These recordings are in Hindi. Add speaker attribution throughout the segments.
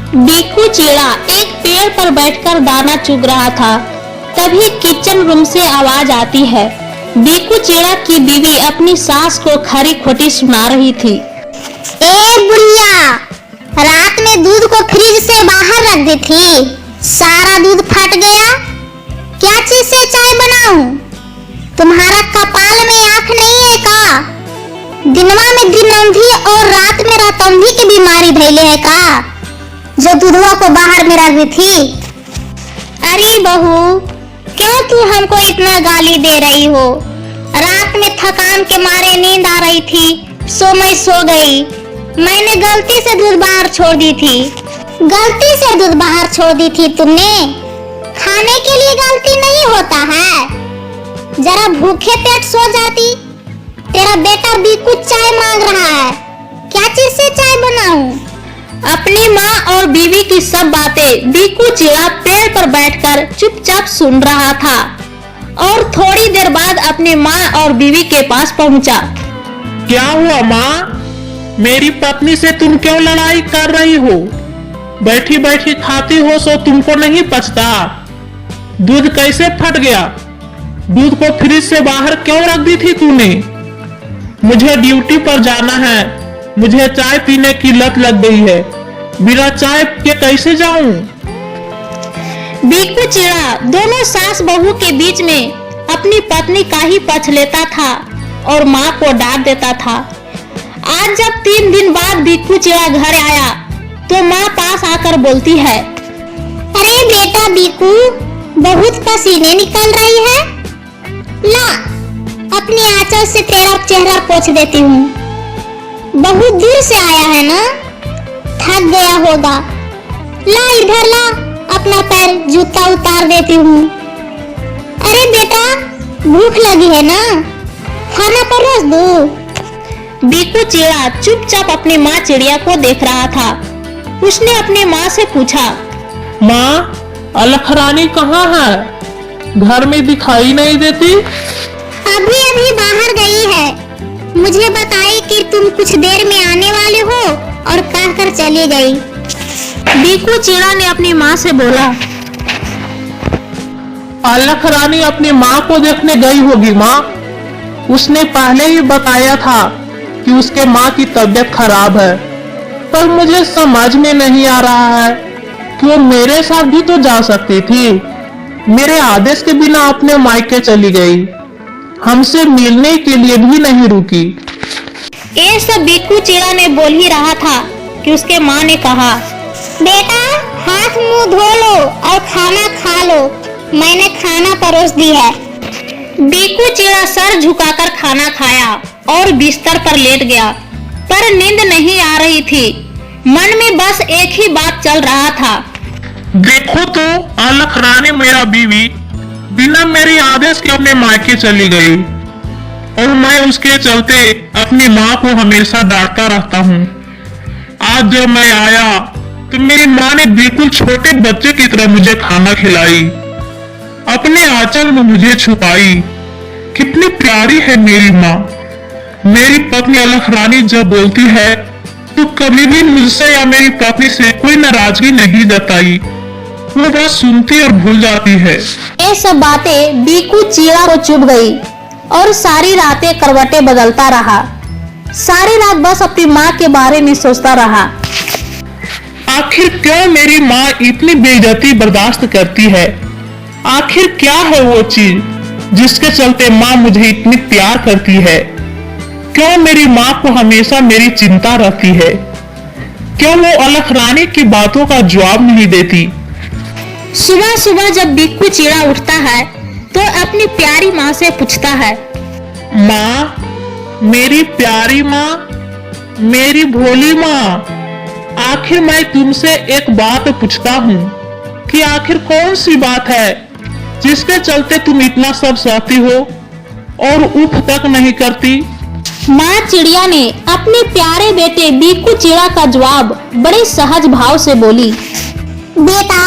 Speaker 1: बीकू चिड़ा एक पेड़ पर बैठकर दाना चुग रहा था। तभी किचन रूम से आवाज आती है। बीकू चिड़ा की बीवी अपनी सास को खरी खोटी सुना रही थी।
Speaker 2: ए बुढ़िया, रात में दूध को फ्रिज से बाहर रख दी थी, सारा दूध फट गया। क्या चीज से चाय बनाऊं? तुम्हारा कपाल में आँख नहीं है का? दिनवा में दिनौंधी और रात में रातौंधी की बीमारी धैले है का, जो दूधवा को बाहर में रख दी थी?
Speaker 1: अरे बहू, क्यों तू हमको इतना गाली दे रही हो? रात में थकान के मारे नींद आ रही थी, सो मैं सो गई। मैंने गलती से दूध बाहर छोड़ दी थी।
Speaker 2: गलती से दूध बाहर छोड़ दी थी तुमने? खाने के लिए गलती नहीं होता है। जरा भूखे पेट सो जाती। तेरा बेटा बीकू चाय मांग रहा है, क्या चीज से चाय बनाऊं?
Speaker 1: अपनी माँ और बीवी की सब बातें बीकू चिड़ा पेड़ पर बैठकर चुपचाप सुन रहा था और थोड़ी देर बाद अपनी माँ और बीवी के पास पहुँचा।
Speaker 3: क्या हुआ माँ? मेरी पत्नी से तुम क्यों लड़ाई कर रही हो? बैठी बैठी खाती हो सो तुमको नहीं पचता? दूध कैसे फट गया? दूध को फ्रिज से बाहर क्यों रख दी थी तूने? मुझे ड्यूटी पर जाना है, मुझे चाय पीने की लत लग गई है, बिना चाय के कैसे जाऊं?
Speaker 1: बीकू चिड़ा दोनों सास बहू के बीच में अपनी पत्नी का ही पक्ष लेता था और माँ को डांट देता था। आज जब 3 दिन बाद बीकू चिड़ा घर आया तो माँ पास आकर बोलती है,
Speaker 2: अरे बेटा बीकू, बहुत पसीने निकल रही है। ला, अपनी आंचल से तेरा चेहरा पोंछ देती हूँ। बहुत दूर से आया है ना, थक गया होगा। ला इधर ला, अपना पैर जूता उतार देती हूँ। अरे बेटा, भूख लगी है ना, खाना परोस दूँ?
Speaker 1: बीकू चिड़ा चुपचाप अपनी माँ चिड़िया को देख रहा था। उसने अपनी माँ से पूछा,
Speaker 3: माँ, अलख रानी कहाँ है? घर में दिखाई नहीं देती।
Speaker 2: अभी अभी बाहर गई है। मुझे बताई कि तुम कुछ देर में आने वाले हो और कहकर चली गई।
Speaker 1: बीकू चिड़ा ने अपनी माँ से बोला,
Speaker 3: अलख रानी अपनी माँ को देखने गई होगी माँ। उसने पहले ही बताया था कि उसके माँ की तबीयत खराब है, पर मुझे समझ में नहीं आ रहा है कि वो मेरे साथ भी तो जा सकती थी। मेरे आदेश के बिना अपने मायके चली गई, हमसे मिलने के लिए भी नहीं रुकी।
Speaker 1: ये सब बीकू चिड़ा ने बोल ही रहा था कि उसके माँ ने कहा,
Speaker 2: बेटा, हाथ मुंह धो लो और खाना खा लो, मैंने खाना परोस दी है।
Speaker 1: बीकू चिड़ा सर झुकाकर खाना खाया और बिस्तर पर लेट गया, पर नींद नहीं आ रही थी। मन में बस एक ही बात चल रहा था,
Speaker 3: देखो तो, अलख रानी मेरा बीवी बिना मेरे आदेश के अपने मायके चली गई और मैं उसके चलते अपनी माँ को हमेशा डांटता रहता हूँ। आज जब मैं आया तो मेरी माँ ने बिल्कुल छोटे बच्चे की तरह मुझे खाना खिलाई, अपने आंचल में मुझे छुपाई। कितनी प्यारी है मेरी माँ। मेरी पत्नी अलख रानी जब बोलती है तो कभी भी मुझसे या मेरी पत्नी से कोई नाराजगी नहीं जताई, वो बस सुनती और भूल जाती है।
Speaker 1: ये सब बातें बीकू चिड़ा को चुभ गई और सारी रातें करवटें बदलता रहा। सारी रात बस अपनी माँ के बारे में सोचता रहा।
Speaker 3: आखिर क्यों मेरी माँ इतनी बेइज्जती बर्दाश्त करती है? आखिर क्या है वो चीज जिसके चलते माँ मुझे इतनी प्यार करती है? क्यों मेरी माँ को हमेशा मेरी चिंता रहती है? क्यों वो अलख रानी की बातों का जवाब नहीं देती?
Speaker 1: सुबह सुबह जब बीकू चिड़ा उठता है तो अपनी प्यारी माँ से पूछता है,
Speaker 3: माँ, मेरी प्यारी माँ, मेरी भोली माँ, आखिर मैं तुमसे एक बात पूछता हूँ कि आखिर कौन सी बात है जिसके चलते तुम इतना सब सहती हो और उफ तक नहीं करती?
Speaker 1: माँ चिड़िया ने अपने प्यारे बेटे बीकू चिड़ा का जवाब बड़े सहज भाव से बोली,
Speaker 2: बेटा,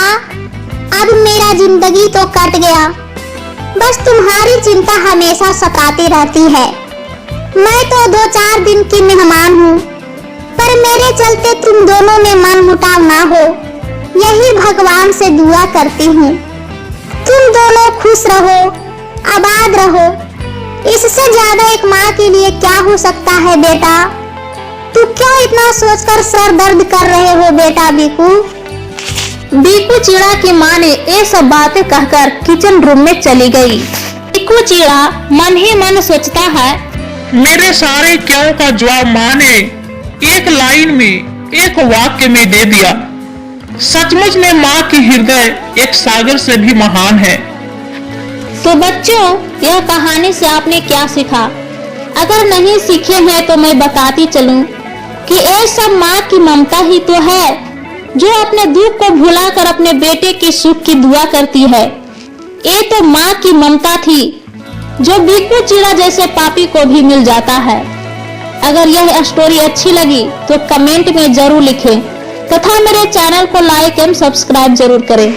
Speaker 2: अब मेरा जिंदगी तो कट गया, बस तुम्हारी चिंता हमेशा सताती रहती है। मैं तो 2-4 दिन की मेहमान हूँ, पर मेरे चलते तुम दोनों में मन मुटाव ना हो। यही भगवान से दुआ करती हूँ, तुम दोनों खुश रहो, आबाद रहो। इससे ज्यादा एक माँ के लिए क्या हो सकता है बेटा? तू क्यों इतना सोचकर सर दर्द कर रहे हो बेटा बीकू?
Speaker 1: बीकू चिड़ा की माँ ने ये सब बातें कहकर किचन रूम में चली गई। बीकू चिड़ा मन ही मन सोचता है,
Speaker 3: मेरे सारे क्यों का जवाब माँ ने एक लाइन में, एक वाक्य में दे दिया। सचमुच में माँ की हृदय एक सागर से भी महान है।
Speaker 1: तो बच्चों, यह कहानी से आपने क्या सीखा? अगर नहीं सीखे हैं तो मैं बताती चलूं कि ये सब माँ की ममता ही तो है, जो अपने दुख को भुलाकर अपने बेटे की सुख की दुआ करती है। ये तो माँ की ममता थी, जो बीकू चिड़ा जैसे पापी को भी मिल जाता है। अगर यह स्टोरी अच्छी लगी तो कमेंट में जरूर लिखें तथा मेरे चैनल को लाइक एवं सब्सक्राइब जरूर करें।